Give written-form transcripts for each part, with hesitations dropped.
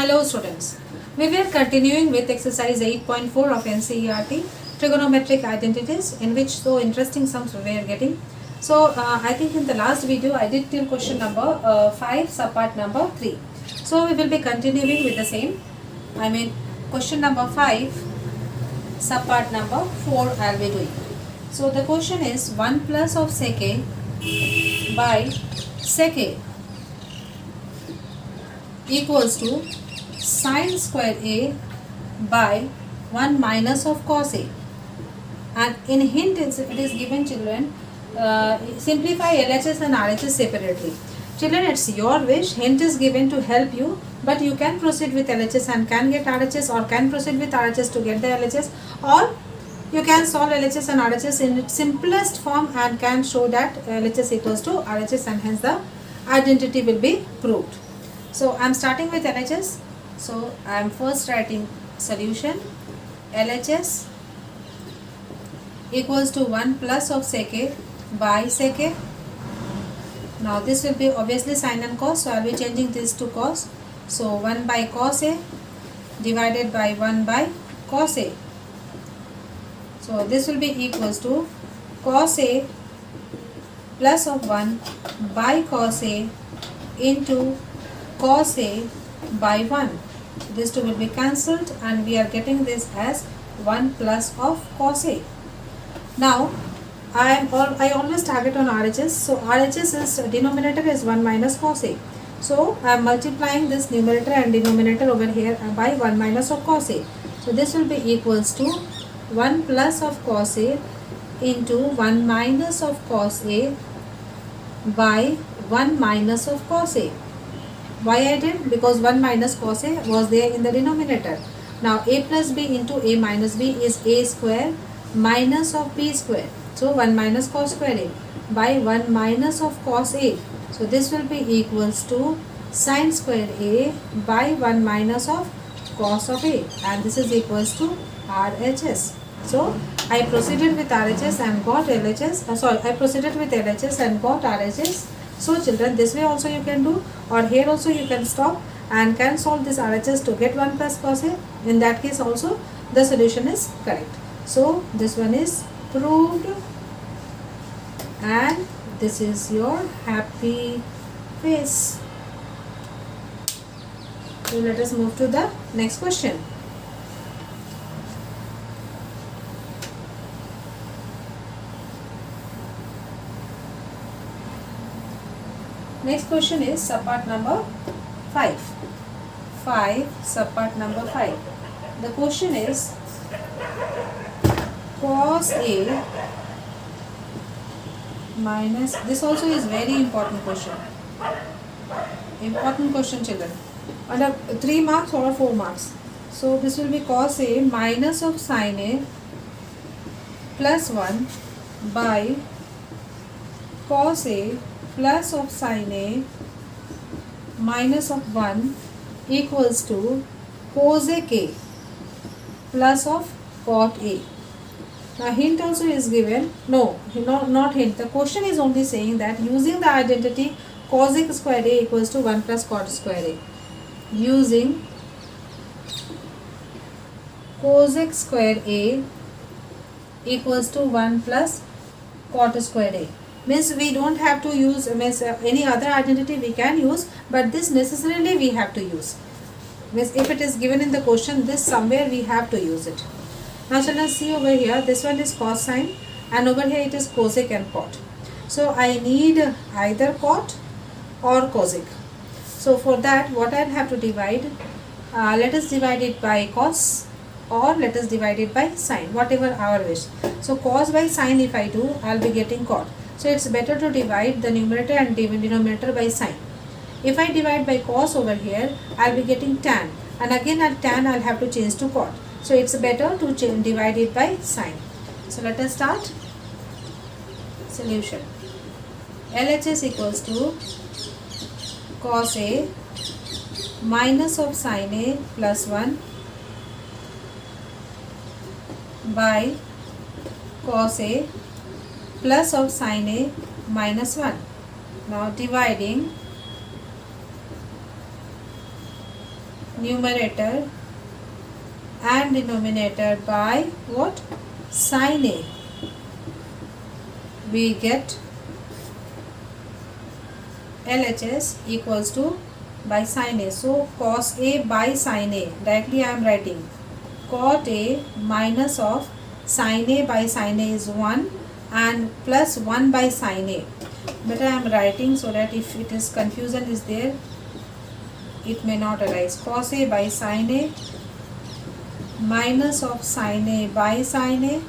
Hello students, we were continuing with exercise 8.4 of NCERT, trigonometric identities, in which so interesting sums we were getting. So I think in the last video I did till question number 5 subpart number 3. So we will be continuing with the same. Question number 5 subpart number 4 I will be doing. So the question is 1 plus of sec a by sec a equals to sine square a by 1 minus of cos a. And in hint it is given, children, simplify LHS and RHS separately. Children, it's your wish. Hint is given to help you, but you can proceed with LHS and can get RHS, or can proceed with RHS to get the LHS, or you can solve LHS and RHS in its simplest form and can show that LHS equals to RHS, and hence the identity will be proved. So I am starting with LHS. So I am first writing solution. LHS equals to 1 plus of sec a by sec a. Now this will be obviously sine and cos, so I will be changing this to cos. So 1 by cos a divided by 1 by cos a. So this will be equals to cos a plus of 1 by cos a into cos a by 1. This two will be cancelled and we are getting this as 1 plus of cos a. Now I always target on RHS. So RHS is denominator is 1 minus cos a. So I am multiplying this numerator and denominator over here by 1 minus of cos a. So this will be equals to 1 plus of cos a into 1 minus of cos a by 1 minus of cos a. Why I did? Because 1 minus cos a was there in the denominator. Now a plus b into a minus b is a square minus of b square. So 1 minus cos square a by 1 minus of cos a. So this will be equals to sine square a by 1 minus of cos of a, and this is equals to RHS. So I proceeded with RHS and got LHS. I proceeded with LHS and got RHS. So children, this way also you can do, or here also you can stop and can solve this RHS to get 1 plus cos a. In that case also the solution is correct. So this one is proved, and this is your happy face. So let us move to the next question. Next question is subpart number 5. Subpart number 5. The question is cos a minus, this also is very important question. Important question, children. Under 3 marks or 4 marks. So this will be cos a minus of sine a plus 1 by cos a plus of sine a minus of 1 equals to cosec a plus of cot a. Now hint also is given. No, not hint. The question is only saying that using the identity cosec square a equals to 1 plus cot square a. Using cosec square a equals to 1 plus cot square a. Means we don't have to use any other identity we can use, but this necessarily we have to use. Means if it is given in the question, this somewhere we have to use it. Now children, see over here, this one is cosine and over here it is cosec and cot. So I need either cot or cosec. So for that, what I'll have to divide, let us divide it by cos, or let us divide it by sine, whatever our wish. So cos by sine if I do, I'll be getting cot. So it's better to divide the numerator and denominator by sine. If I divide by cos over here, I'll be getting tan, and again at tan I'll have to change to cot. So it's better to divide it by sine. So let us start. Solution. LHS equals to cos a minus of sine a plus 1 by cos a plus of sine a minus 1. Now dividing numerator and denominator by what? Sin A. We get LHS equals to by sin A. So cos A by sin A. Directly I am writing cot A minus of sin A by sin A is 1 and plus 1 by sin A. But I am writing so that if it is confusion is there, it may not arise. Cos A by sin A minus of sin A by sin A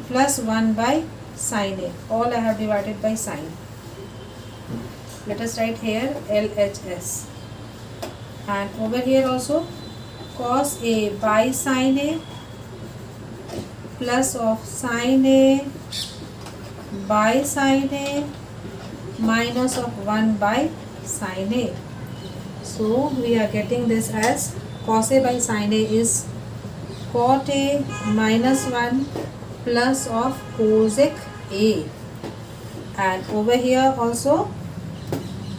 plus 1 by sin A. All I have divided by sin. Let us write here LHS. And over here also cos A by sin A plus of sin A by sin A minus of 1 by sin A. So we are getting this as cos A by sin A is cot A minus 1 plus of cosec A. And over here also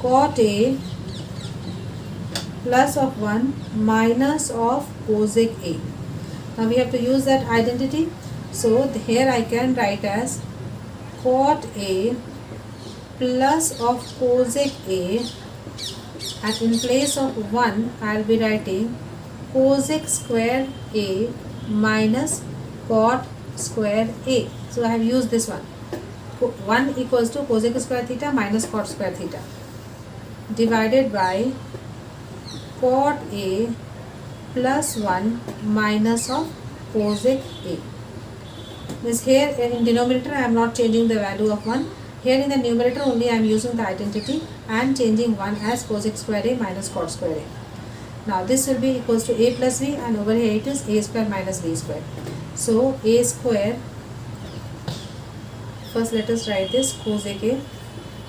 cot A plus of 1 minus of cosec A. Now we have to use that identity. So here I can write as cot A plus of cosec A, and in place of 1 I will be writing cosec square A minus cot square A. So I have used this one. 1 equals to cosec square theta minus cot square theta divided by cot A plus 1 minus of cosec A. Means here in denominator I am not changing the value of 1. Here in the numerator only I am using the identity and changing 1 as cosec square A minus cot square A. Now this will be equals to A plus B, and over here it is A square minus B square. So A square, first let us write this cosec A,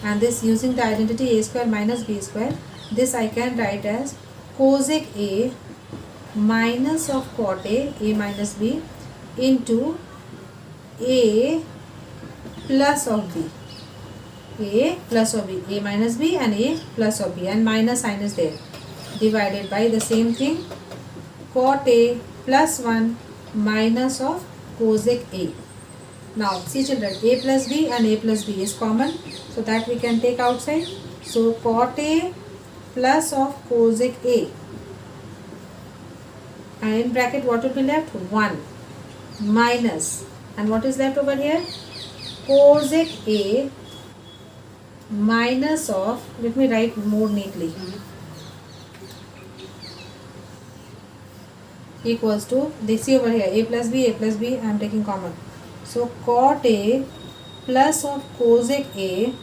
and this using the identity A square minus B square, this I can write as cosec A minus of cot A minus B into A plus of B. A plus of B, A minus B and A plus of B, and minus sign is there, divided by the same thing cot A plus 1 minus of cosec A. Now see children, A plus B and A plus B is common, so that we can take outside. So cot A plus of cosec A, and in bracket what will be left? 1 minus, and what is left over here? Cosec A minus of, let me write more neatly, equals to, this see over here A plus B I am taking common. So cot A plus of cosec A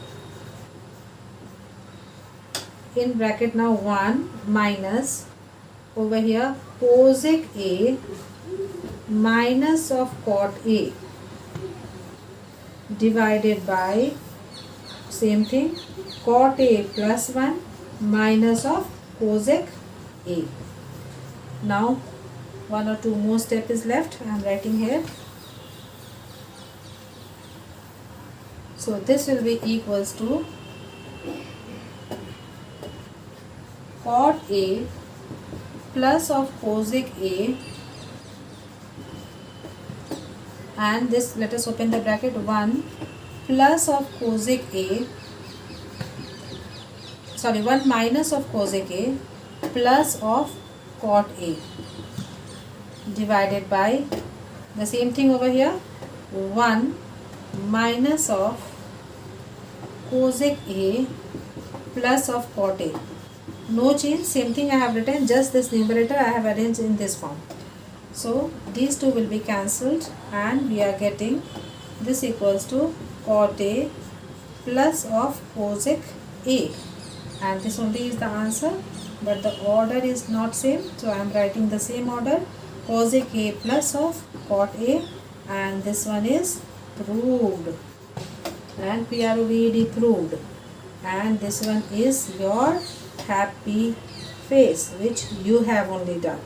in bracket now 1 minus over here cosec A minus of cot A divided by same thing cot A plus 1 minus of cosec A. Now one or two more step is left, I am writing here. So this will be equals to cot A plus of cosec A, and this, let us open the bracket, 1 plus of cosec A, sorry 1 minus of cosec A plus of cot A divided by the same thing over here 1 minus of cosec A plus of cot A. No change, same thing I have written, just this numerator I have arranged in this form. So these two will be cancelled, and we are getting this equals to cot A plus of cosec A, and this only is the answer, but the order is not same, so I am writing the same order, cosec A plus of cot A, and this one is proved, and PROVED proved, and this one is your happy face which you have only done.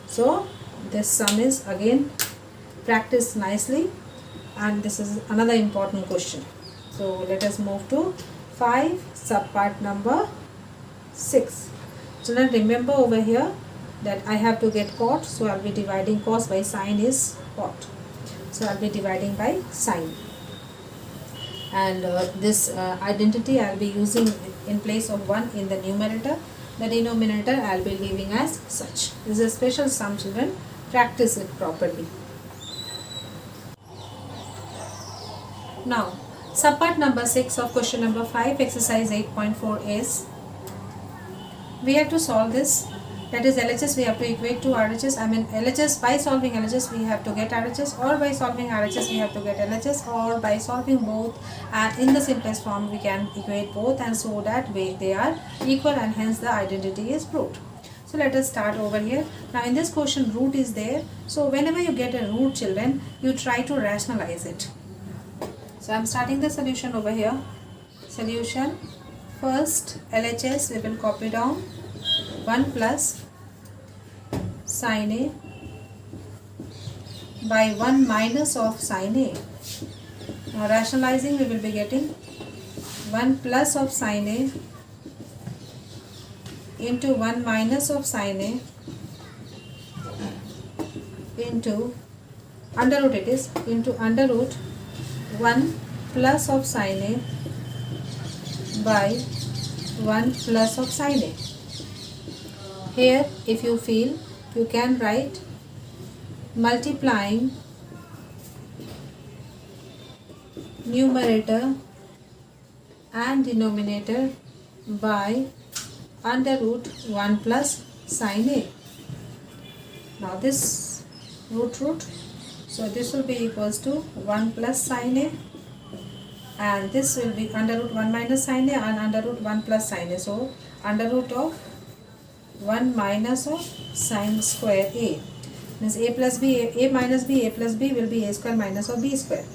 So this sum is again practiced nicely, and this is another important question. So let us move to 5 subpart number 6. Children, remember over here that I have to get cot, so I'll be dividing cos by sine is cot. So I'll be dividing by sine. And this identity I'll be using in place of 1 in the numerator. The denominator I'll be leaving as such. This is a special sum, children. Practice it properly. Now, subpart number 6 of question number 5, exercise 8.4 is, we have to solve this. That is LHS we have to equate to RHS. I mean LHS, by solving LHS we have to get RHS, or by solving RHS we have to get LHS, or by solving both and in the simplest form we can equate both, and so that way they are equal and hence the identity is proved. So let us start over here. Now in this question root is there. So whenever you get a root, children, you try to rationalize it. So I am starting the solution over here. Solution. First LHS we will copy down. 1 plus sin A by 1 minus of sin A. Now rationalizing we will be getting 1 plus of sin A into 1 minus of sin A into under root, it is into under root 1 plus of sin A by 1 plus of sin A. Here if you feel, you can write multiplying numerator and denominator by under root 1 plus sin A. Now this root, so this will be equals to 1 plus sin A, and this will be under root 1 minus sin A and under root 1 plus sin A. So under root of 1 minus of sin square A means A plus B, A minus B, A plus B will be A square minus of B square.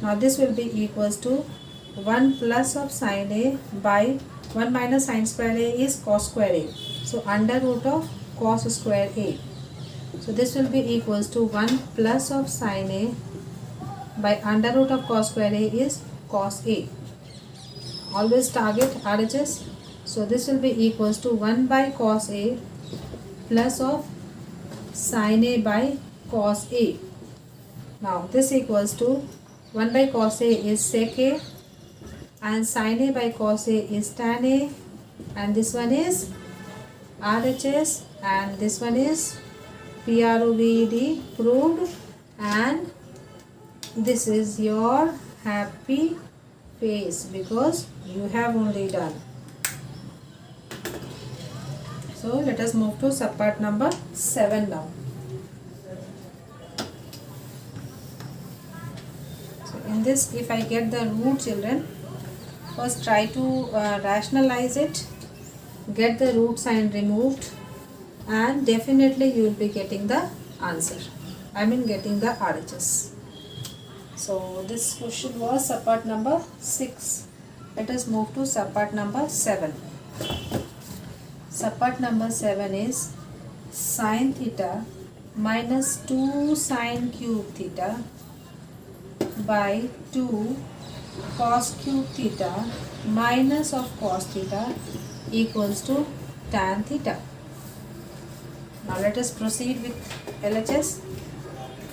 Now this will be equals to 1 plus of sin A by 1 minus sin square A is cos square A. So under root of cos square A. So this will be equals to 1 plus of sin A by under root of cos square A is cos A. Always target RHS. So this will be equals to 1 by cos A plus of sin A by cos A. Now this equals to 1 by cos A is sec A and sin A by cos A is tan A, and this one is RHS and this one is PROVD, proved, and this is your happy face because you have only done. So let us move to subpart number 7 now. So in this, if I get the root, children, first try to rationalize it, get the root sign removed, and definitely you will be getting the answer. I mean getting the RHS. So this question was subpart number 6. Let us move to subpart number 7. Subpart number 7 is sin theta minus 2 sin cube theta by 2 cos cube theta minus of cos theta equals to tan theta. Now let us proceed with LHS.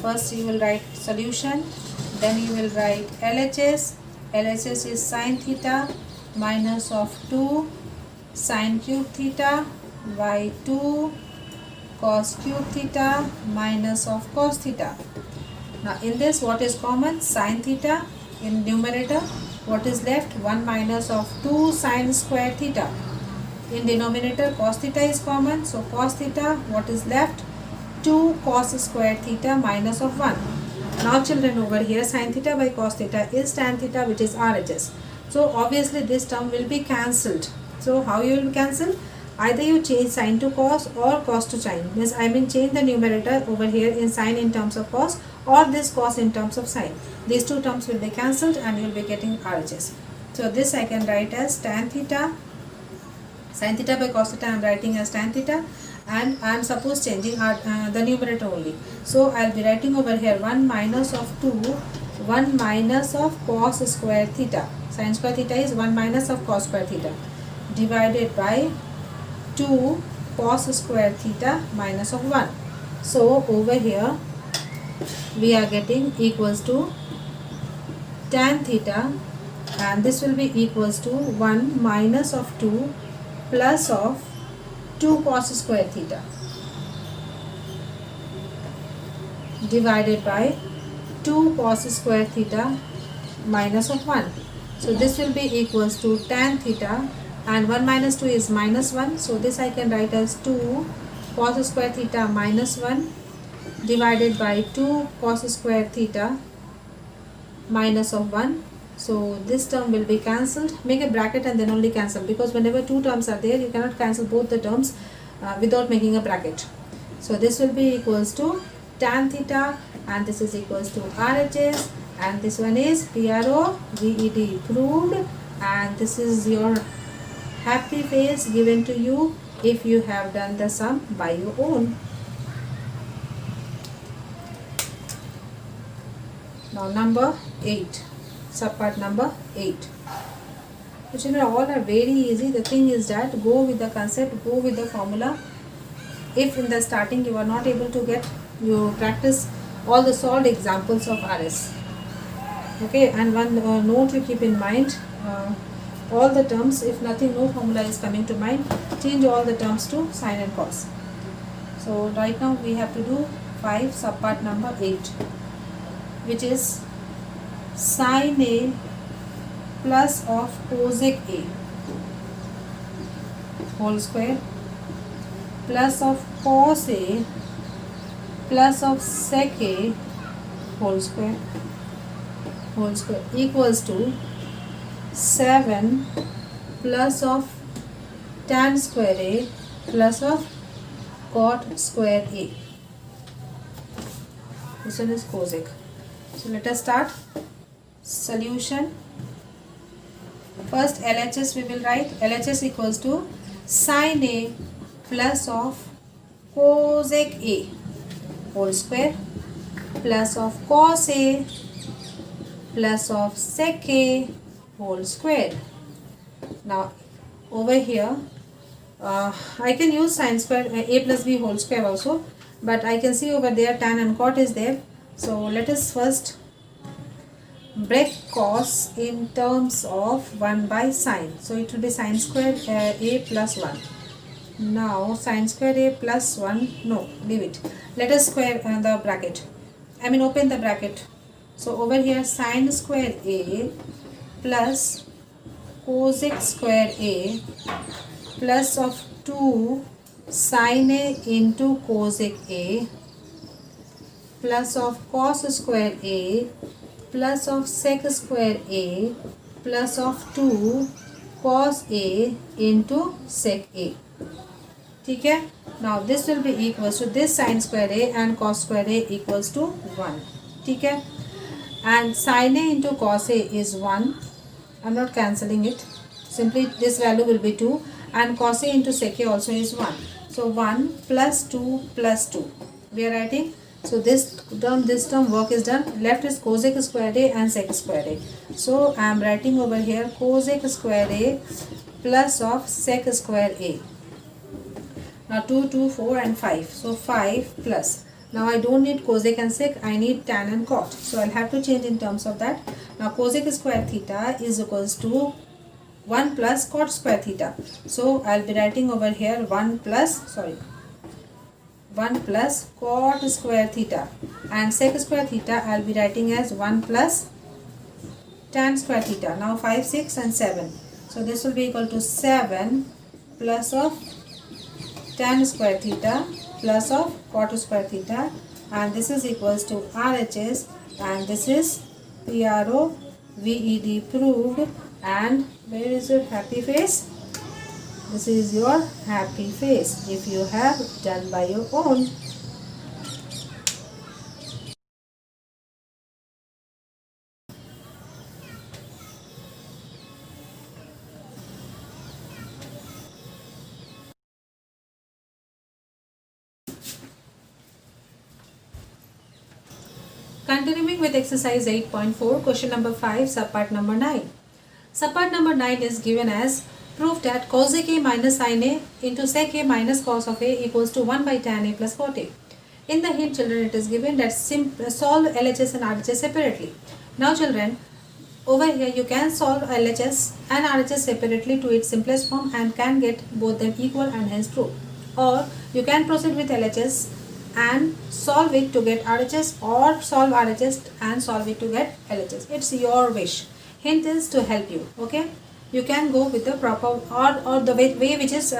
First you will write solution, then you will write LHS. LHS is sin theta minus of 2 sin cube theta by 2 cos cube theta minus of cos theta. Now in this, what is common? Sin theta in numerator. What is left? 1 minus of 2 sin square theta. In denominator, cos theta is common. So cos theta, what is left? 2 cos square theta minus of 1. Now children, over here sin theta by cos theta is tan theta, which is RHS. So obviously this term will be cancelled. So how you will cancel? Either you change sin to cos or cos to sin. Means I mean change the numerator over here in sin in terms of cos, or this cos in terms of sin. These two terms will be cancelled and you will be getting RHS. So this I can write as tan theta. Sin theta by cos theta I am writing as tan theta, and I am suppose changing the numerator only. So I will be writing over here 1 minus of 2, 1 minus of cos square theta. Sin square theta is 1 minus of cos square theta divided by 2 cos square theta minus of 1. So over here we are getting equals to tan theta, and this will be equals to 1 minus of 2 plus of 2 cos square theta divided by 2 cos square theta minus of 1. So this will be equals to tan theta, and 1 minus 2 is minus 1. So this I can write as 2 cos square theta minus 1 divided by 2 cos square theta minus of 1. So this term will be cancelled. Make a bracket and then only cancel, because whenever two terms are there, you cannot cancel both the terms without making a bracket. So this will be equals to tan theta, and this is equals to RHS, and this one is PROVED proved, and this is your happy face given to you if you have done the sum by your own. Now number 8, subpart number 8. Which all are very easy. The thing is that go with the concept, go with the formula. If in the starting you are not able to get, you practice all the solved examples of RS. Okay, and one note you keep in mind, all the terms, if nothing, no formula is coming to mind, change all the terms to sine and cos. So right now we have to do 5, subpart number 8, which is sine A plus of cosec A whole square plus of cos A plus of sec A whole square equals to 7 plus of tan square A plus of cot square A. This one is cosec. So let us start. Solution. First LHS we will write. LHS equals to sine A plus of cosec A whole square plus of cos A plus of sec A whole square. Now over here I can use sine square A plus B whole square also, but I can see over there tan and cot is there. So let us first break cos in terms of 1 by sine. So it will be sine square A plus 1. Now sine square A plus 1, no, leave it. Let us square the bracket. Open the bracket. So over here sine square A plus cosec square A plus of 2 sine A into cosec A plus of cos square A plus of sec square A plus of 2 cos A into sec A. ठीक है. Now this will be equals to this sine square A and cos square A equals to 1. ठीक है. And sine A into cos A is 1. I am not cancelling it. Simply this value will be 2, and cos A into sec A also is 1. So 1 plus 2 plus 2. We are writing. So this term work is done. Left is cosec square A and sec square A. So I am writing over here cosec square A plus of sec square A. Now 2, 2, 4 and 5. So 5 plus. Now I don't need cosec and sec, I need tan and cot. So I'll have to change in terms of that. Now cosec square theta is equals to 1 plus cot square theta. So I'll be writing over here 1 plus cot square theta, and sec square theta I'll be writing as 1 plus tan square theta. Now 5, 6 and 7. So this will be equal to 7 plus of tan square theta plus of cot square theta, and this is equals to RHS, and this is PROVED proved. And where is your happy face? This is your happy face if you have done by your own. Continuing with exercise 8.4, question number 5, subpart number 9. Subpart number 9 is given as prove that cos a k minus sin a into sec a minus cos of a equals to 1 by tan a plus cot a. In the hint, children, it is given that solve LHS and RHS separately. Now children, over here you can solve LHS and RHS separately to its simplest form and can get both them equal and hence prove. Or you can proceed with LHS and solve it to get RHS, or solve RHS and solve it to get LHS. It's your wish. Hint is to help you. Okay, you can go with the proper or the way which is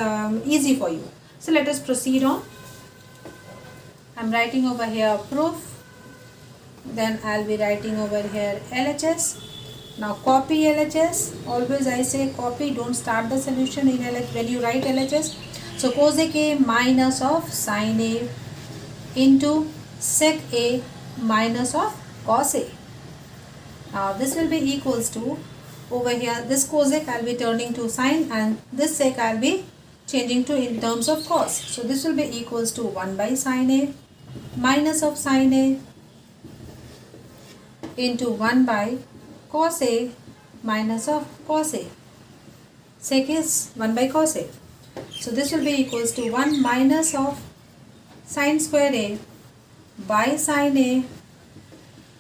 easy for you. So let us proceed on. I'm writing over here proof, then I'll be writing over here LHS. Now copy LHS. Always I say copy, don't start the solution in LHS when you write LHS. So cos a k minus of sin a into sec a minus of cos a. Now this will be equals to, over here this cosec I'll be turning to sin and this sec I'll be changing to in terms of cos. So this will be equals to 1 by sin a minus of sin a into 1 by cos a minus of cos a. Sec is 1 by cos a. So this will be equals to 1 minus of sin square a by sin a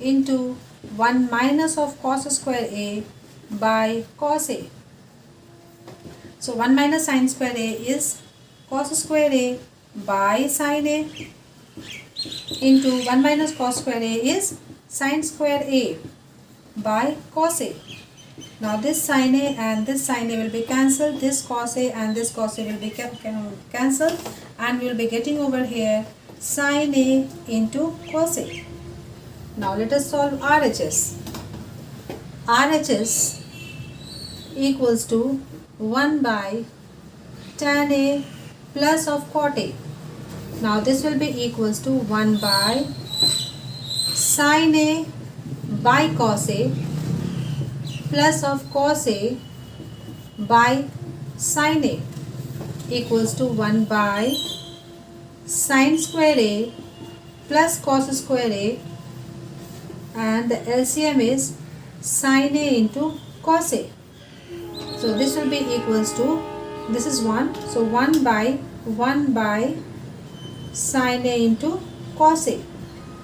into 1 minus of cos square a by cos a. So 1 minus sin square a is cos square a by sin a into 1 minus cos square a is sin square a by cos a. Now this sin a and this sin a will be cancelled, this cos a and this cos a will be cancelled, and we will be getting over here sin a into cos a. Now let us solve RHS. RHS equals to 1 by tan a plus of cot a. Now this will be equals to 1 by sin a by cos a plus of cos a by sin a equals to 1 by sin square a plus cos square a, and the LCM is sin a into cos a. So this will be equals to, this is 1, so 1 by sin a into cos a,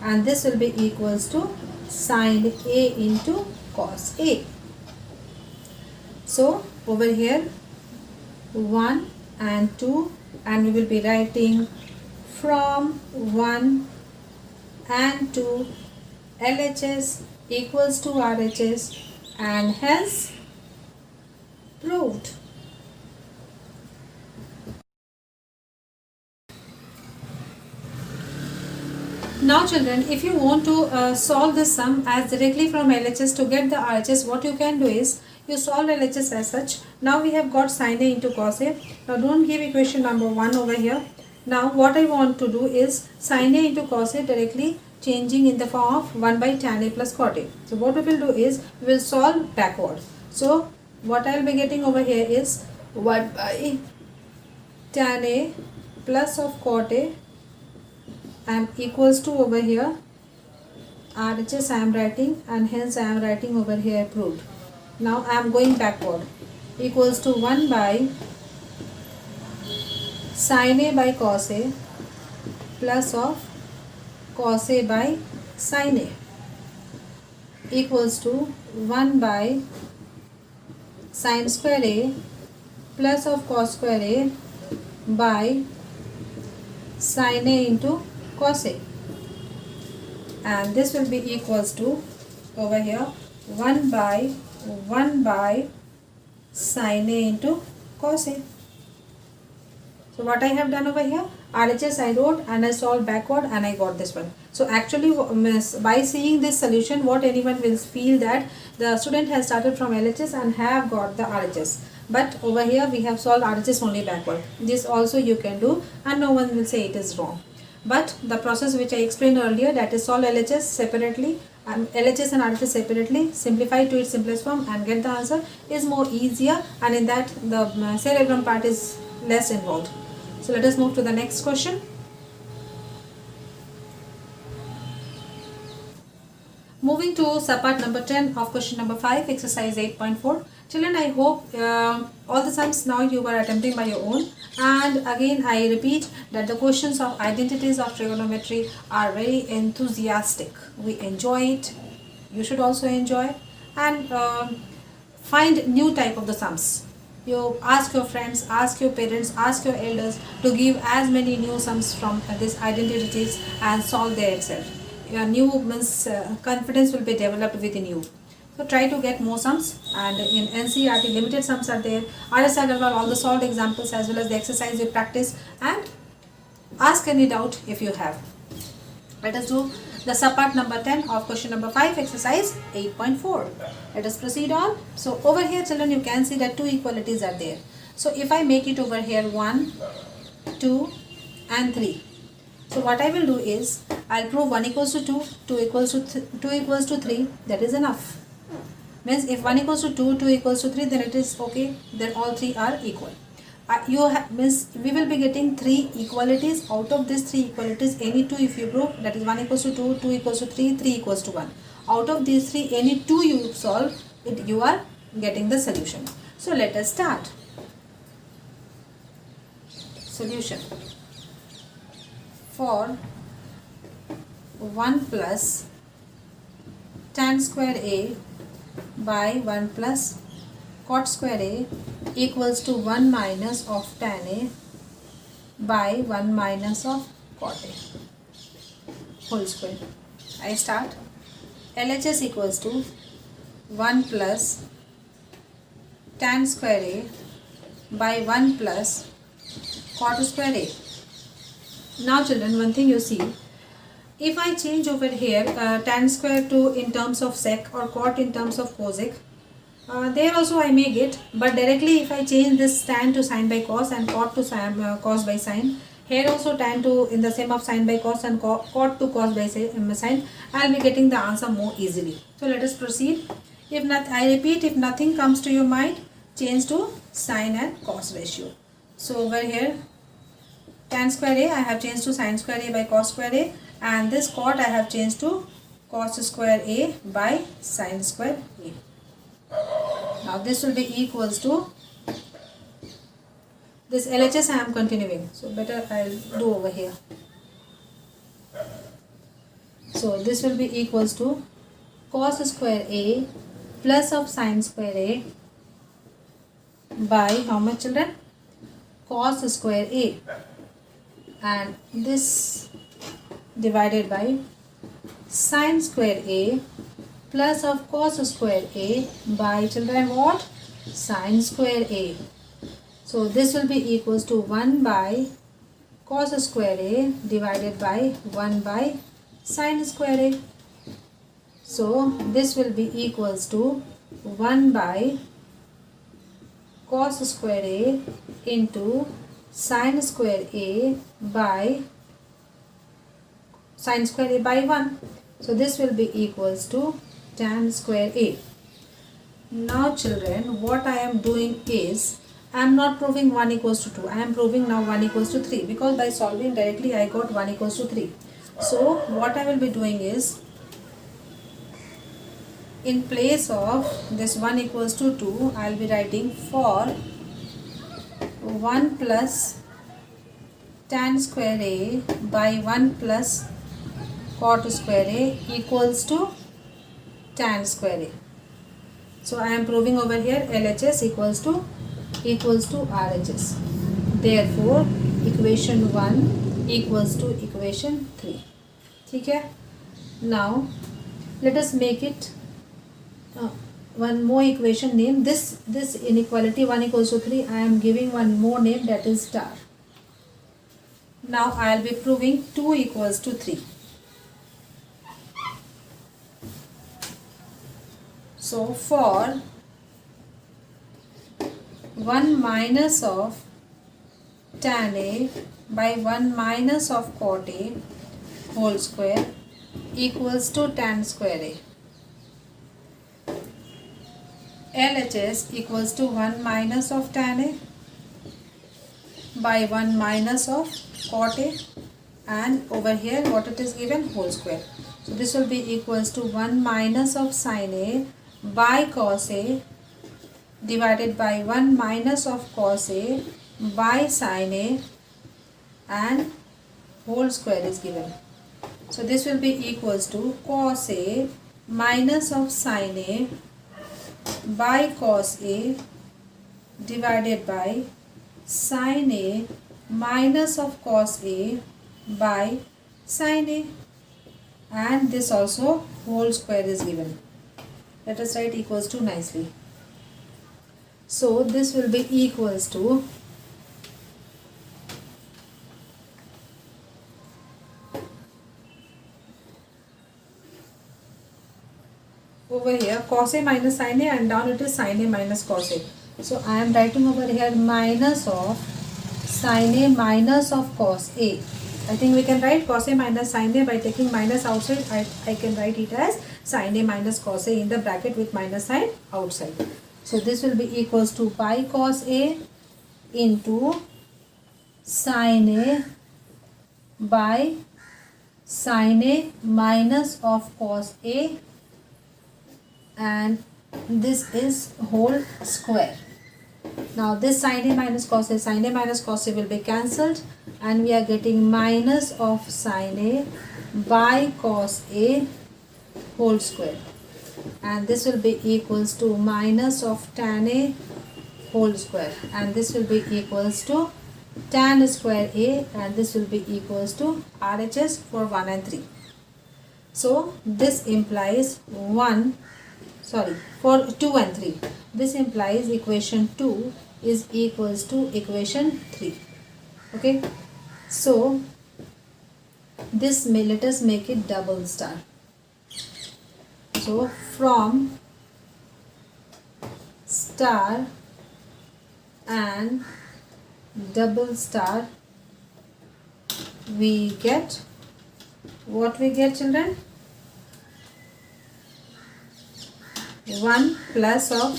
and this will be equals to sin a into cos a. So over here 1 and 2, and we will be writing from 1 and 2 LHS equals to RHS and hence proved. Now children, if you want to solve this sum as directly from LHS to get the RHS, what you can do is you solve LHS as such. Now we have got sin a into cos a. Now don't give equation number 1 over here. Now what I want to do is sin a into cos a directly changing in the form of 1 by tan a plus cot a. So what we will do is we will solve backward. So what I will be getting over here is 1 by tan a plus of cot a and equals to over here RHS I am writing, and hence I am writing over here proved. Now I am going backward, equals to 1 by sin a by cos a plus of cos a by sin a equals to 1 by sin square a plus of cos square a by sin a into cos a, and this will be equals to over here 1 by sin a into cos a. So what I have done over here, RHS I wrote and I solved backward and I got this one. So actually by seeing this solution, what anyone will feel that the student has started from LHS and have got the RHS. But over here we have solved RHS only backward. This also you can do and no one will say it is wrong. But the process which I explained earlier, that is solve LHS separately and LHS and RHS separately, simplify to its simplest form and get the answer, is more easier, and in that the cerebrum part is less involved. So let us move to the next question. Moving to subpart number 10 of question number 5, exercise 8.4. Children, I hope all the sums now you are attempting by your own. And again, I repeat that the questions of identities of trigonometry are very enthusiastic. We enjoy it. You should also enjoy, and find new type of the sums. You ask your friends, ask your parents, ask your elders to give as many new sums from these identities and solve there itself. Your new means confidence will be developed within you. So try to get more sums, and in NCERT limited sums are there. RS Agarwal all the solved examples as well as the exercise you practice, and ask any doubt if you have. Let us do the subpart number 10 of question number 5, exercise 8.4. Let us proceed on. So over here children, you can see that two equalities are there. So if I make it over here 1, 2 and 3. So what I will do is, I'll prove 1 equals to 2, 2 equals to 2 equals to 3, that is enough. Means if 1 equals to 2, 2 equals to 3, then it is okay, then all three are equal. Means we will be getting 3 equalities. Out of these 3 equalities, any 2 if you prove, that is 1 equals to 2, 2 equals to 3, 3 equals to 1. Out of these 3, any 2 you solve, you are getting the solution. So let us start. Solution. For 1 plus tan square A by 1 plus cot square A equals to 1 minus of tan A by 1 minus of cot A whole square. I start. LHS equals to 1 plus tan square A by 1 plus cot square A. Now children, one thing you see, if I change over here tan square to in terms of sec or cot in terms of cosec, there also I may get, but directly if I change this tan to sin by cos and cot to cos by sin, here also tan to in the same of sin by cos and cot to cos by sin, I will be getting the answer more easily. So let us proceed. If not, I repeat, if nothing comes to your mind, change to sin and cos ratio. So over here, tan square A I have changed to sin square A by cos square A, and this cot I have changed to cos square A by sin square A. Now this will be equals to this LHS I am continuing, so better I will do over here. So this will be equals to cos square A plus of sin square A by how much children? Cos square A, and this divided by sin square A plus of cos square A by children what? Sin square A. So this will be equals to 1 by cos square A divided by 1 by sin square A. So this will be equals to 1 by cos square A into sin square A by sin square A by 1. So this will be equals to tan square A. Now children, what I am doing is, I am not proving 1 equals to 2. I am proving now 1 equals to 3, because by solving directly I got 1 equals to 3. So what I will be doing is, in place of this 1 equals to 2, I will be writing for 1 plus tan square A by 1 plus cot square A equals to tan square A. So I am proving over here LHS equals to RHS. Therefore equation 1 equals to equation 3. Okay? Now let us make it one more equation name. This inequality 1 equals to 3, I am giving one more name, that is star. Now I will be proving 2 equals to 3. So for 1 minus of tan A by 1 minus of cot A whole square equals to tan square A. LHS equals to 1 minus of tan A by 1 minus of cot A, and over here what it is given, whole square. So this will be equals to 1 minus of sin A by cos A divided by 1 minus of cos A by sin A, and whole square is given. So this will be equals to cos A minus of sin A by cos A divided by sin A minus of cos A by sin A, and this also whole square is given. Let us write equals to nicely. So this will be equals to over here cos A minus sin A, and down it is sin A minus cos A. So I am writing over here minus of sin A minus of cos A. I think we can write cos A minus sin A by taking minus outside. I can write it as sin A minus cos A in the bracket with minus sign outside. So this will be equals to pi cos A into sin A by sin A minus of cos A, and this is whole square. Now this sin A minus cos A will be cancelled, and we are getting minus of sin A by cos A whole square, and this will be equals to minus of tan A whole square, and this will be equals to tan square A, and this will be equals to RHS for 1 and 3. So this implies for 2 and 3. This implies equation 2 is equals to equation 3. Okay. So this let us make it double star. So from star and double star we get what we get, children? 1 plus of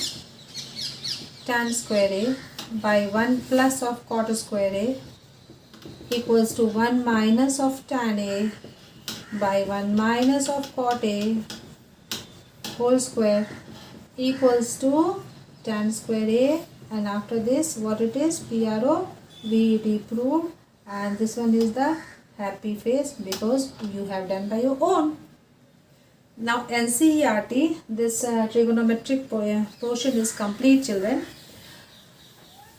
tan square A by 1 plus of cot square A equals to 1 minus of tan A by 1 minus of cot A whole square equals to tan square A, and after this what it is, PRO VET proved, and this one is the happy face because you have done by your own. Now NCERT, this trigonometric portion is complete, children.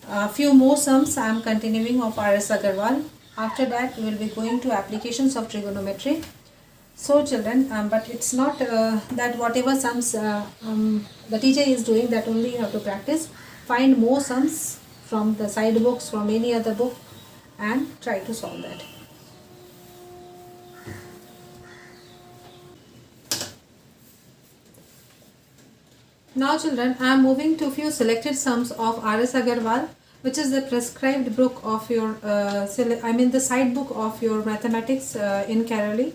A few more sums I am continuing of R.S. Agarwal. After that we will be going to applications of trigonometry. So children, but it's not that whatever sums the teacher is doing, that only you have to practice. Find more sums from the side books, from any other book, and try to solve that. Now children, I am moving to few selected sums of R.S. Agarwal, which is the prescribed book of your, the side book of your mathematics in Kerala.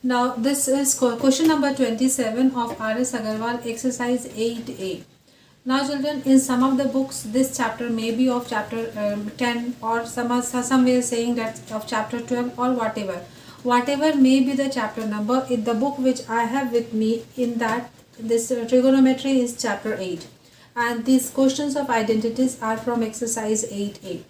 Now this is question number 27 of R.S. Agarwal, exercise 8A. Now children, in some of the books this chapter may be of chapter 10, or somewhere saying that of chapter 12, or whatever may be the chapter number. In the book which I have with me, in that this trigonometry is chapter 8, and these questions of identities are from exercise 8A.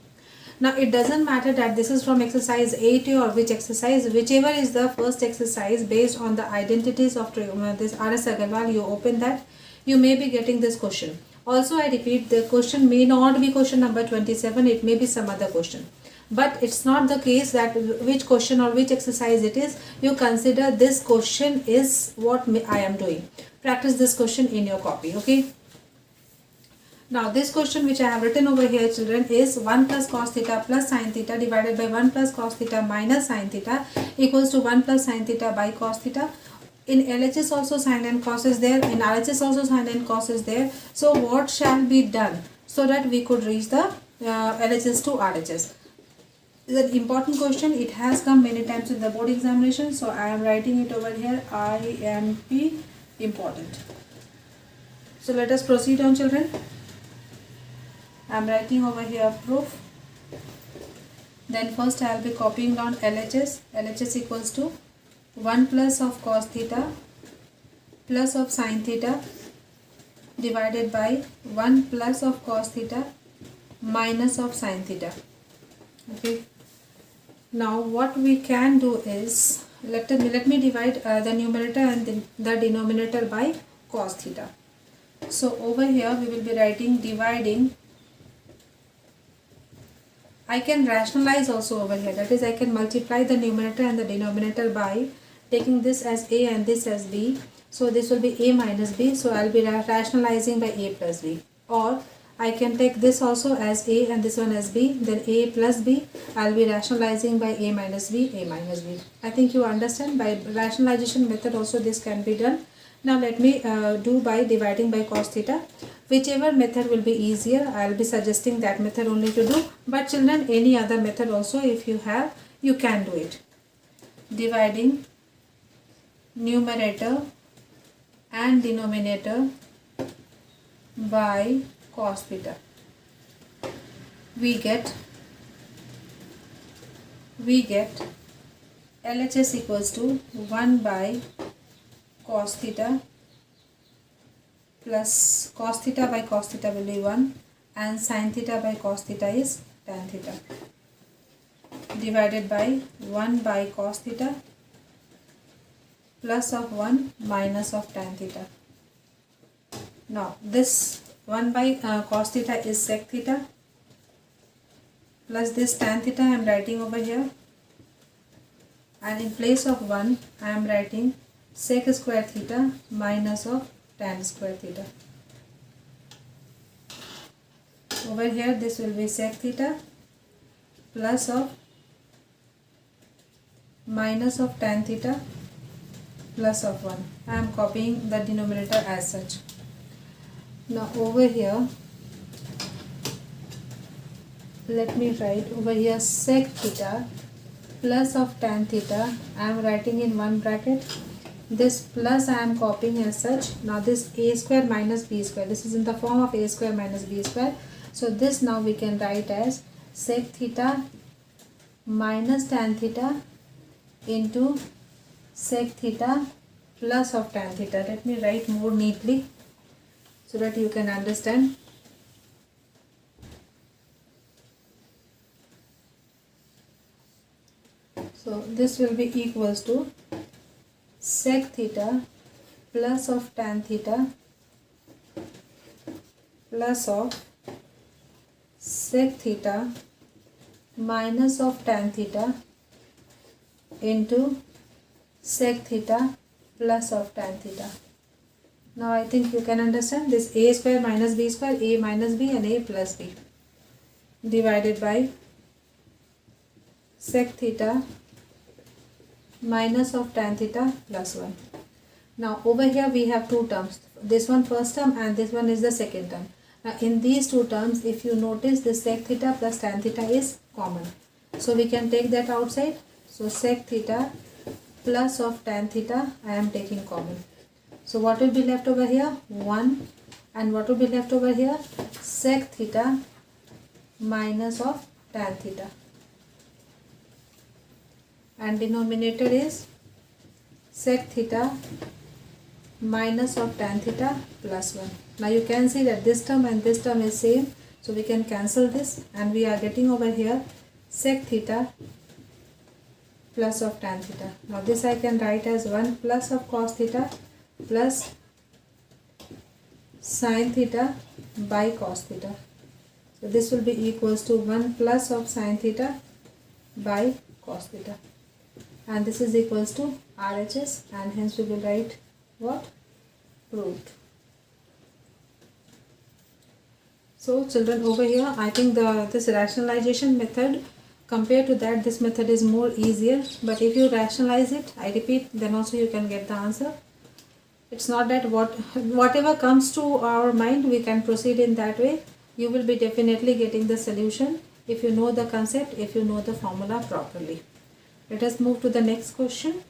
Now it doesn't matter that this is from exercise 8A or which exercise, whichever is the first exercise based on the identities of this R.S. Agarwal, you open that, you may be getting this question. Also I repeat, the question may not be question number 27, it may be some other question. But it's not the case that which question or which exercise it is, you consider this question is what I am doing. Practice this question in your copy, okay? Now this question which I have written over here, children, is 1 plus cos theta plus sin theta divided by 1 plus cos theta minus sin theta equals to 1 plus sin theta by cos theta. In LHS also sin and cos is there, in RHS also sin and cos is there. So what shall be done so that we could reach the LHS to RHS? It's an important question. It has come many times in the board examination, so I am writing it over here, IMP, important. So let us proceed on, children. I am writing over here proof. Then first I will be copying down LHS. LHS equals to 1 plus of cos theta plus of sin theta divided by 1 plus of cos theta minus of sin theta. Okay. Now what we can do is, let me divide the numerator and the denominator by cos theta. So over here we will be writing dividing. I can rationalize also over here, that is I can multiply the numerator and the denominator by taking this as a and this as b. So this will be a minus b, so I'll be rationalizing by a plus b. Or I can take this also as a and this one as b, then a plus b, I'll be rationalizing by a minus b, a minus b. I think you understand. By rationalization method also this can be done. Now let me do by dividing by cos theta. Whichever method will be easier, I'll be suggesting that method only to do. But children, any other method also if you have, you can do it. Dividing numerator and denominator by cos theta. We get LHS equals to 1 by cos theta plus cos theta by cos theta will be 1 and sin theta by cos theta is tan theta, divided by 1 by cos theta plus of 1 minus of tan theta. Now this 1 by cos theta is sec theta plus this tan theta I am writing over here, and in place of 1 I am writing sec square theta minus of tan square theta. Over here this will be sec theta plus of minus of tan theta plus of 1. I am copying the denominator as such. Now over here let me write over here sec theta plus of tan theta. I am writing in one bracket. This plus I am copying as such. Now this a square minus b square, this is in the form of a square minus b square. So this now we can write as sec theta minus tan theta into sec theta plus of tan theta. Let me write more neatly so that you can understand. So this will be equals to sec theta plus of tan theta plus of sec theta minus of tan theta into sec theta plus of tan theta. Now I think you can understand this a square minus b square, a minus b and a plus b, divided by sec theta minus of tan theta plus 1. Now over here we have two terms, this one first term and this one is the second term. Now in these two terms, if you notice, the sec theta plus tan theta is common, so we can take that outside. So sec theta plus of tan theta I am taking common. So what will be left over here? 1, and what will be left over here? Sec theta minus of tan theta, and denominator is sec theta minus of tan theta plus 1. Now you can see that this term and this term is same, so we can cancel this, and we are getting over here sec theta plus of tan theta. Now this I can write as 1 plus of cos theta plus sin theta by cos theta. So this will be equals to 1 plus of sin theta by cos theta, and this is equals to RHS, and hence we will write what? Proved. So children, over here I think this rationalization method, compared to that, this method is more easier, but if you rationalize it, I repeat, then also you can get the answer. It's not that whatever comes to our mind we can proceed in that way. You will be definitely getting the solution if you know the concept, if you know the formula properly. Let us move to the next question.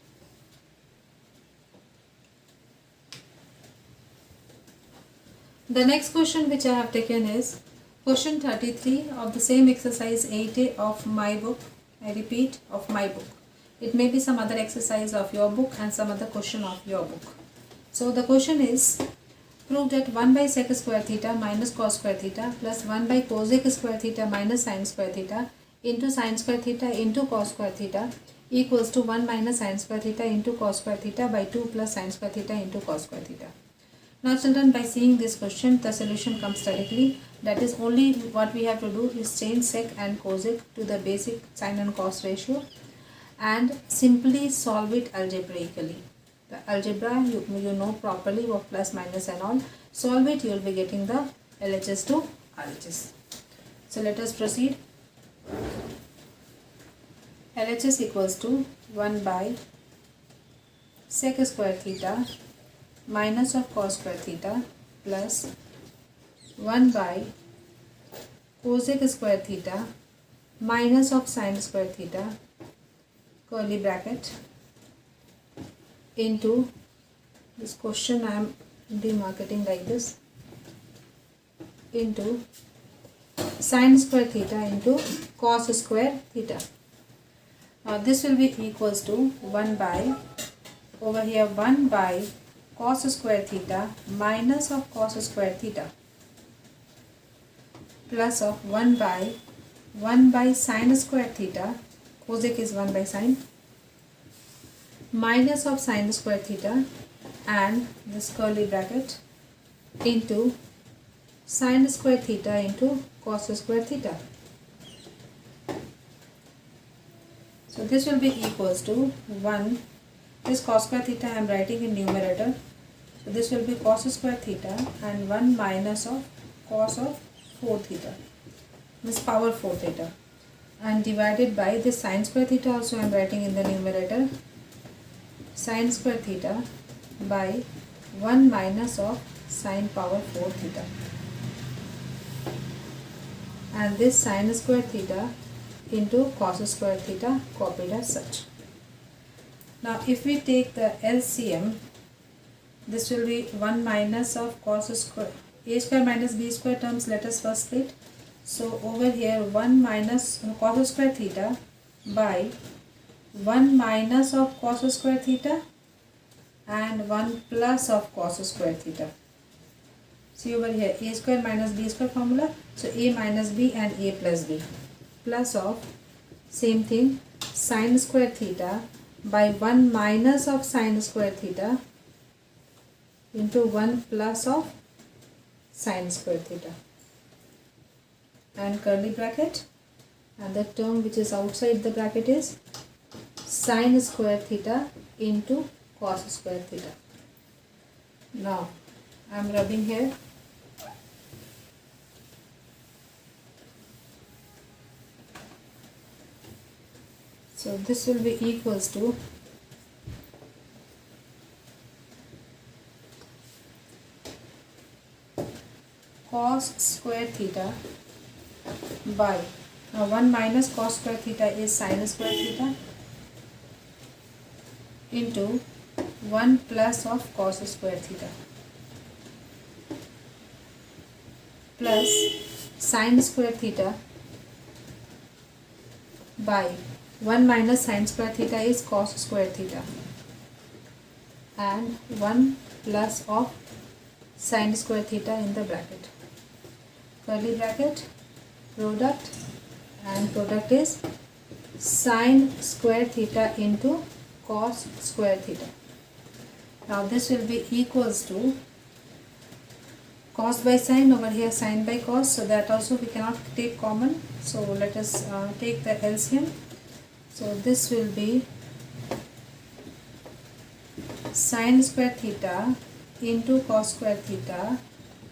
The next question which I have taken is question 33 of the same exercise 8A of my book. I repeat, of my book. It may be some other exercise of your book and some other question of your book. So the question is, Prove that 1 by sec square theta minus cos square theta plus 1 by cosec square theta minus sin square theta into sin square theta into cos square theta equals to 1 minus sin square theta into cos square theta by 2 plus sin square theta into cos square theta. Now children, by seeing this question, the solution comes directly. That is, only what we have to do is change sec and cosec to the basic sin and cos ratio and simply solve it algebraically. The algebra you know properly, of plus minus and all. Solve it, you will be getting the LHS to RHS. So let us proceed. LHS equals to 1 by sec square theta minus of cos square theta plus 1 by cosec square theta minus of sin square theta curly bracket into, this question I am demarcating like this, into sin square theta into cos square theta. Now this will be equals to 1 by, over here 1 by cos square theta minus of cos square theta plus of 1 by sin square theta, cosec is 1 by sin, minus of sin square theta and this curly bracket into sin square theta into cos square theta. So this will be equals to 1, this cos square theta I am writing in numerator, so this will be cos square theta and 1 minus of cos of 4 theta, this power 4 theta, and divided by this sin square theta also I am writing in the numerator, sin square theta by 1 minus of sin power 4 theta, and this sin square theta into cos square theta copied as such. Now if we take the LCM, this will be 1 minus of cos square, a square minus b square terms let us first split. So over here 1 minus cos square theta by 1 minus of cos square theta and 1 plus of cos square theta. See over here, a square minus b square formula, so a minus b and a plus b, plus of same thing sin square theta by 1 minus of sin square theta into 1 plus of sin square theta, and curly bracket, and the term which is outside the bracket is sin square theta into cos square theta. Now I am rubbing here. So this will be equals to cos square theta by, now 1 minus cos square theta is sin square theta into 1 plus of cos square theta plus sin square theta by 1 minus sin square theta is cos square theta and 1 plus of sin square theta in the bracket, curly bracket, product, and product is sin square theta into cos square theta. Now this will be equals to cos by sin, over here sin by cos, so that also we cannot take common, so let us take the LCM. So this will be sin square theta into cos square theta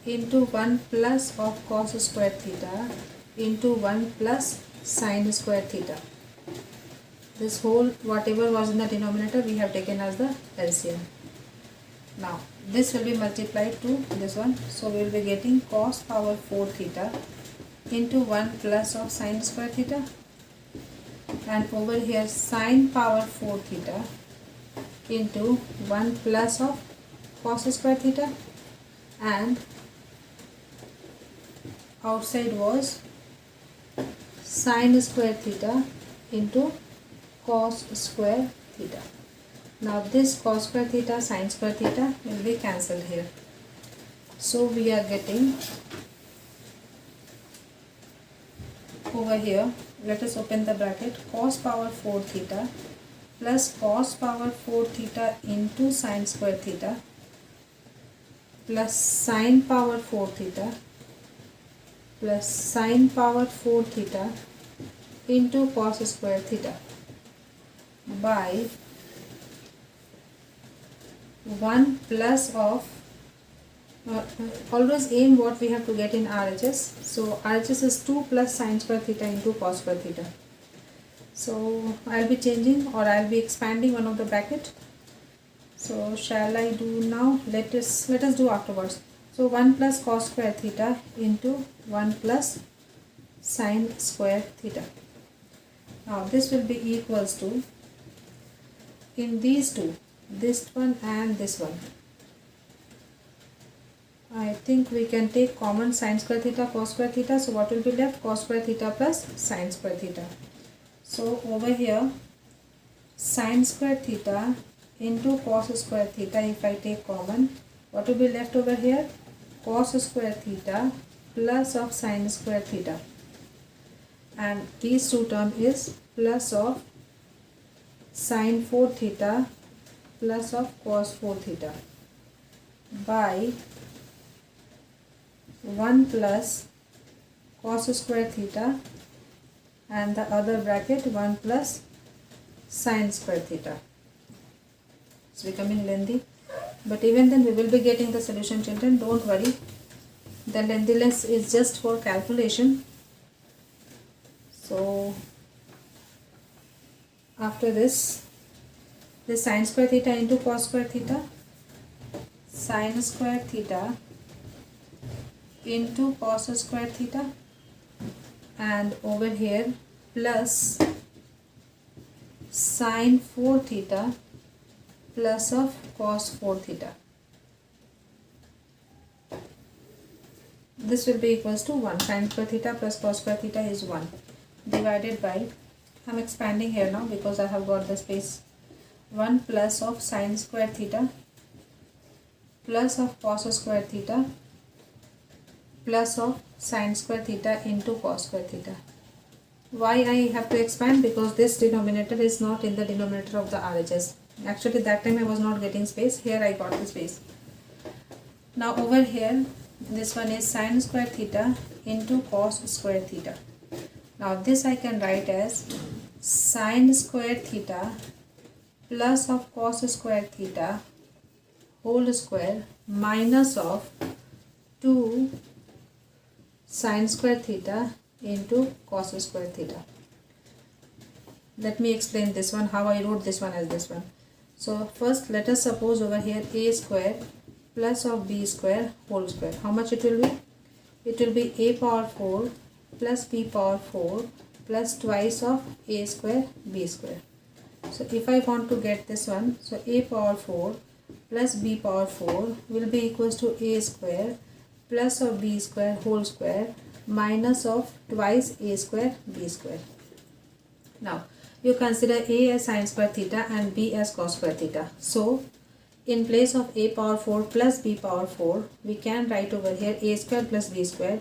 into 1 plus of cos square theta into 1 plus sin square theta. This whole whatever was in the denominator we have taken as the LCM. Now this will be multiplied to this one, so we will be getting cos power 4 theta into 1 plus of sin square theta, and over here sin power 4 theta into 1 plus of cos square theta, and outside was sin square theta into cos square theta. Now this cos square theta, sin square theta will be cancelled here. So we are getting over here, let us open the bracket, cos power 4 theta plus cos power 4 theta into sin square theta plus sin power 4 theta plus sin power 4 theta into cos square theta by 1 plus of always aim what we have to get in RHS. So RHS is 2 plus sin square theta into cos square theta. So I'll be changing, or I'll be expanding one of the bracket. So shall I do now? Let us do afterwards. So 1 plus cos square theta into 1 plus sin square theta. Now this will be equals to, in these two, this one and this one, I think we can take common sin square theta, cos square theta. So what will be left? Cos square theta plus sin square theta. So over here, sin square theta into cos square theta, if I take common, what will be left over here? Cos square theta plus of sin square theta. And these two term is plus of sin 4 theta plus of cos 4 theta by 1 plus cos square theta and the other bracket 1 plus sin square theta. It's becoming lengthy, but even then we will be getting the solution, children, don't worry. The lengthiness is just for calculation. So after this sin square theta into cos square theta, sin square theta into cos square theta, and over here plus sin 4 theta plus of cos 4 theta. This will be equals to 1. Sin square theta plus cos square theta is 1 divided by, I'm expanding here now because I have got the space, 1 plus of sin square theta plus of cos square theta plus of sin square theta into cos square theta. Why I have to expand? Because this denominator is not in the denominator of the RHS. Actually that time I was not getting space, here I got the space. Now over here, this one is sin square theta into cos square theta. Now this I can write as sin square theta plus of cos square theta whole square minus of 2 sin square theta into cos square theta. Let me explain this one, how I wrote this one as this one. So first let us suppose over here a square plus of b square whole square. How much it will be? It will be a power 4 plus b power 4 plus twice of a square b square. So if I want to get this one, so a power 4 plus b power 4 will be equals to a square plus of b square whole square minus of twice a square b square. Now you consider a as sin square theta and b as cos square theta. So in place of a power 4 plus b power 4, we can write over here a square plus b square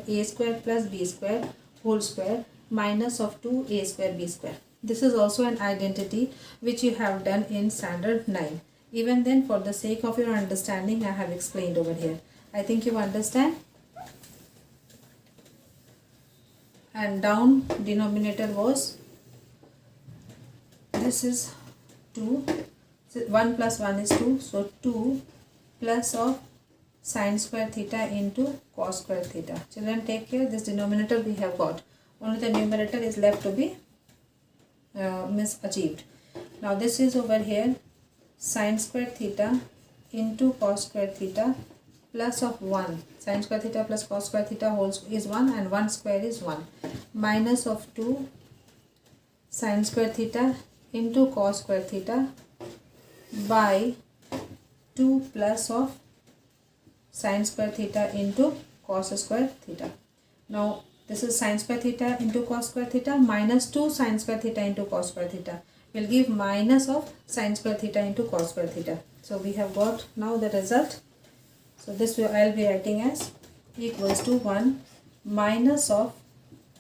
plus b square whole square minus of 2a square b square. This is also an identity which you have done in standard 9. Even then, for the sake of your understanding, I have explained over here. I think you understand. And down denominator was, this is 2, 1 plus 1 is 2, so 2 plus of sin square theta into cos square theta. Children, take care, this denominator we have got, only the numerator is left to be achieved. Now this is over here sin square theta into cos square theta plus of 1, sin square theta plus cos square theta whole is 1 and 1 square is 1, minus of 2 sin square theta into cos square theta by 2 plus of sin square theta into cos square theta. Now this is sin square theta into cos square theta minus 2 sin square theta into cos square theta will give minus of sin square theta into cos square theta. So we have got now the result. So this way I'll be writing as equals to 1 minus of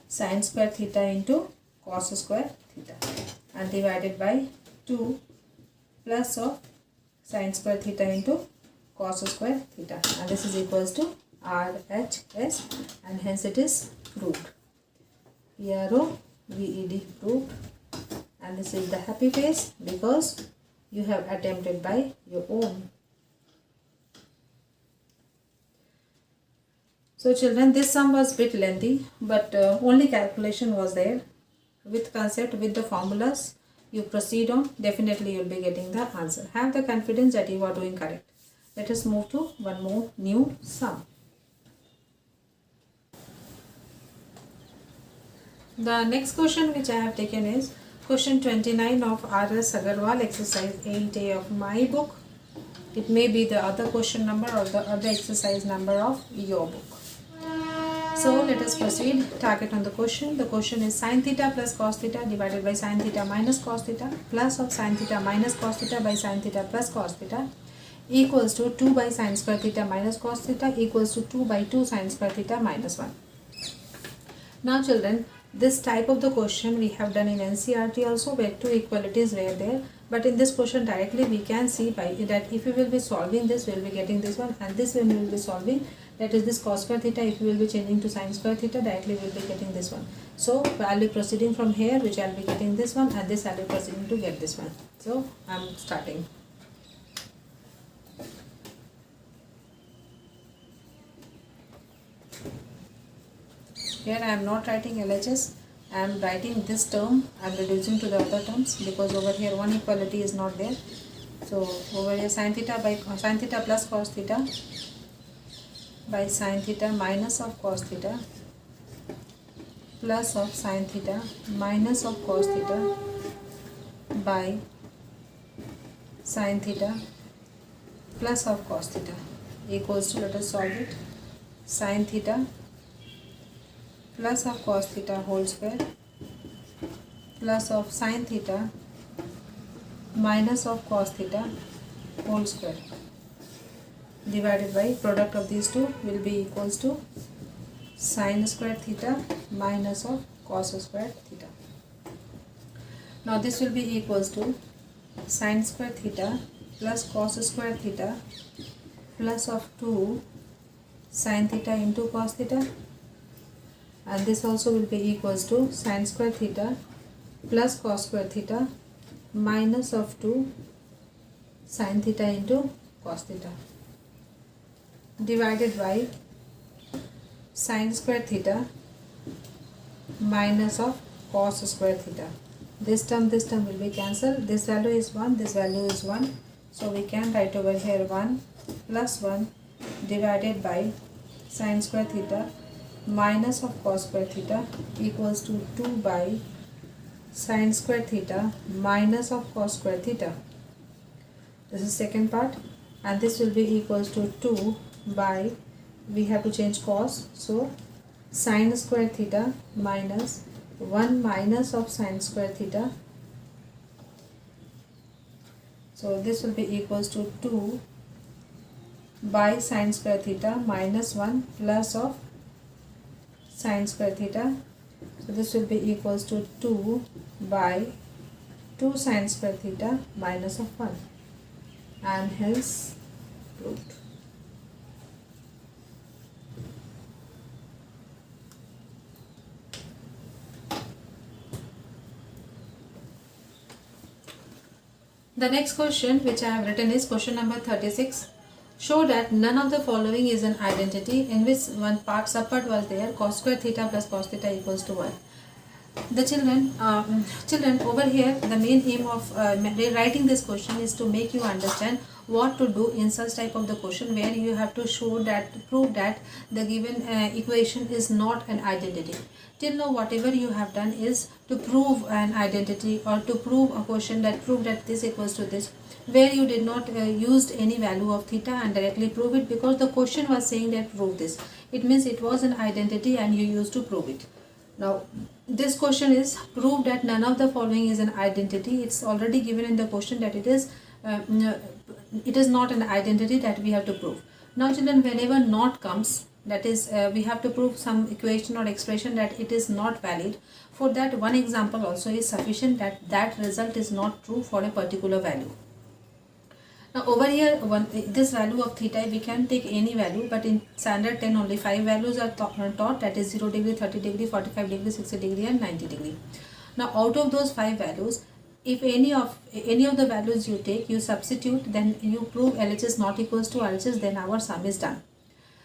sin square theta into cos square theta, and divided by 2 plus of sin square theta into cos square theta, and this is equals to RHS, and hence it is proved. PROVED, proved. And this is the happy face because you have attempted by your own. So children, this sum was bit lengthy, but only calculation was there. With concept, with the formulas you proceed on, definitely you will be getting the answer. Have the confidence that you are doing correct. Let us move to one more new sum. The next question which I have taken is question 29 of R.S. Agarwal, exercise 8A of my book. It may be the other question number or the other exercise number of your book. So let us proceed. Target on the question. The question is sin theta plus cos theta divided by sin theta minus cos theta plus of sin theta minus cos theta by sin theta plus cos theta equals to 2 by sin square theta minus cos theta equals to 2 by 2 sin square theta minus 1. Now children, this type of the question we have done in NCERT also, where two equalities were there, but in this question directly we can see by that if we will be solving this, we will be getting this one, and this one we will be solving, that is this cos square theta, if we will be changing to sin square theta, directly we will be getting this one. So I will be proceeding from here, which I will be getting this one, and this I will be proceeding to get this one. So I am starting. Here I am not writing LHS, I am writing this term, I am reducing to the other terms because over here one equality is not there. So over here sin theta plus cos theta by sin theta minus of cos theta plus of sin theta minus of cos theta by sin theta plus of cos theta equals to, let us solve it, sin theta plus of cos theta whole square plus of sin theta minus of cos theta whole square divided by product of these two will be equals to sin square theta minus of cos square theta. Now this will be equals to sin square theta plus cos square theta plus of 2 sin theta into cos theta, and this also will be equals to sin square theta plus cos square theta minus of 2 sin theta into cos theta divided by sin square theta minus of cos square theta. This term will be cancelled. This value is 1, this value is 1. So we can write over here 1 plus 1 divided by sin square theta minus of cos square theta equals to 2 by sin square theta minus of cos square theta. This is second part, and this will be equals to 2 by, we have to change cos, so sin square theta minus 1 minus of sin square theta. So this will be equals to 2 by sin square theta minus 1 plus of sin square theta. So this will be equals to 2 by 2 sin square theta minus of 1, and hence proved. The next question which I have written is question number 36. Show that none of the following is an identity in which one part support was there, cos square theta plus cos theta equals to 1. The children over here, the main aim of writing this question is to make you understand what to do in such type of the question where you have to prove that the given equation is not an identity. Till now whatever you have done is to prove an identity or to prove a question that prove that this equals to this, where you did not used any value of theta and directly prove it, because the question was saying that prove this. It means it was an identity and you used to prove it. Now this question is prove that none of the following is an identity. It's already given in the question that it is not an identity that we have to prove. Now children, whenever not comes, that is we have to prove some equation or expression that it is not valid. For that, one example also is sufficient, that that result is not true for a particular value. Now over here, this value of theta, we can take any value, but in standard 10 only 5 values are taught, that is 0 degree, 30 degree, 45 degree, 60 degree and 90 degree. Now out of those 5 values, if any of the values you take, you substitute, then you prove LHS not equals to RHS, then our sum is done.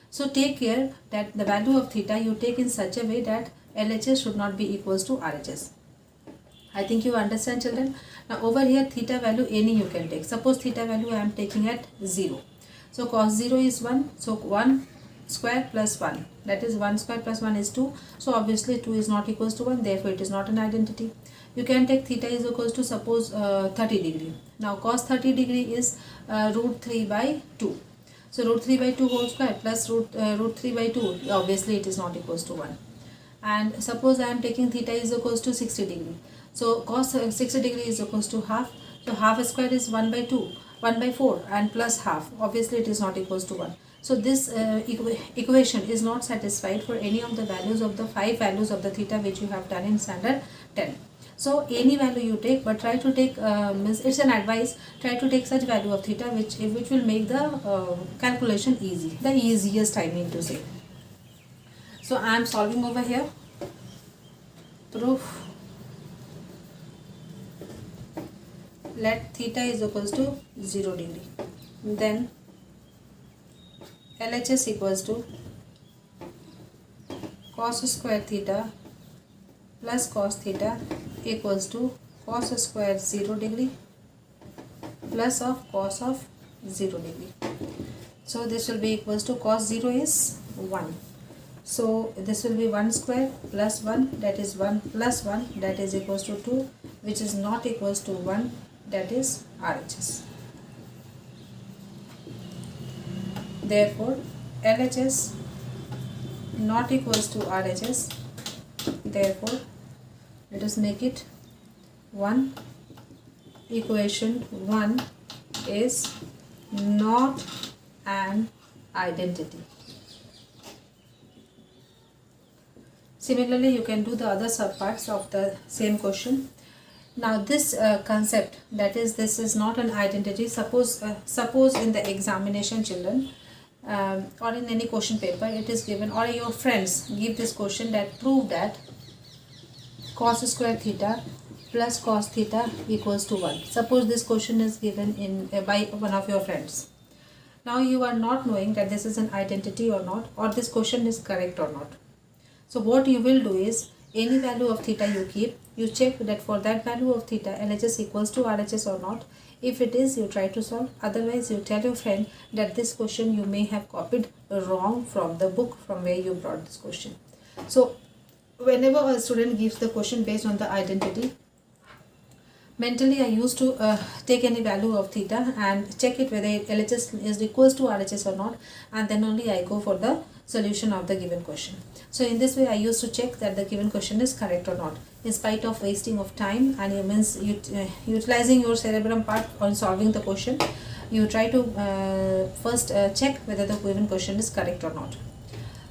So take care that the value of theta you take in such a way that LHS should not be equals to RHS. I think you understand children. Now over here, theta value any you can take. Suppose theta value I am taking at 0. So cos 0 is 1. So 1 square plus 1, that is 1 square plus 1 is 2. So obviously 2 is not equals to 1, therefore it is not an identity. You can take theta is equals to suppose 30 degree. Now cos 30 degree is root 3 by 2. So root 3 by 2 whole square plus root 3 by 2, obviously it is not equals to 1. And suppose I am taking theta is equals to 60 degree. So cos 60 degree is equals to half. So half square is 1 by 2, 1 by 4 and plus half. Obviously it is not equals to 1. So this equation is not satisfied for any of the values of the 5 values of the theta which you have done in standard 10. So any value you take, but try to take, it's an advice, try to take such value of theta which will make the calculation easy, the easiest I mean to say. So I am solving over here. Proof. Let theta is equals to 0 degree. Then LHS equals to cos square theta plus cos theta equals to cos square 0 degree plus of cos of 0 degree. So this will be equals to cos 0 is 1. So this will be 1 square plus 1, that is 1 plus 1, that is equals to 2, which is not equals to 1, that is RHS. Therefore LHS not equals to RHS. Therefore let us make it 1. Equation 1 is not an identity. Similarly, you can do the other subparts of the same question. Now this concept, that is, this is not an identity. Suppose in the examination children, or in any question paper it is given, or your friends give this question that prove that cos square theta plus cos theta equals to 1. Suppose this question is given in by one of your friends. Now you are not knowing that this is an identity or not, or this question is correct or not. So what you will do is, any value of theta you keep, you check that for that value of theta LHS equals to RHS or not. If it is, you try to solve. Otherwise you tell your friend that this question you may have copied wrong from the book from where you brought this question. So whenever a student gives the question based on the identity, mentally I used to take any value of theta and check it whether LHS is equals to RHS or not, and then only I go for the solution of the given question. So in this way I used to check that the given question is correct or not, in spite of wasting of time and utilizing your cerebrum part on solving the question. You try to first check whether the given question is correct or not.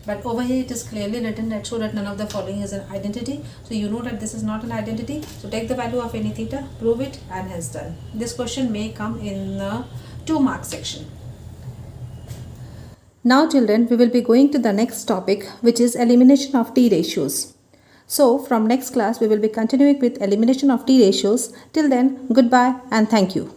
But over here it is clearly written that show that none of the following is an identity. So you know that this is not an identity. So take the value of any theta, prove it, and hence done. This question may come in the 2-mark section. Now children, we will be going to the next topic, which is elimination of t ratios. So from next class we will be continuing with elimination of t ratios. Till then, goodbye and thank you.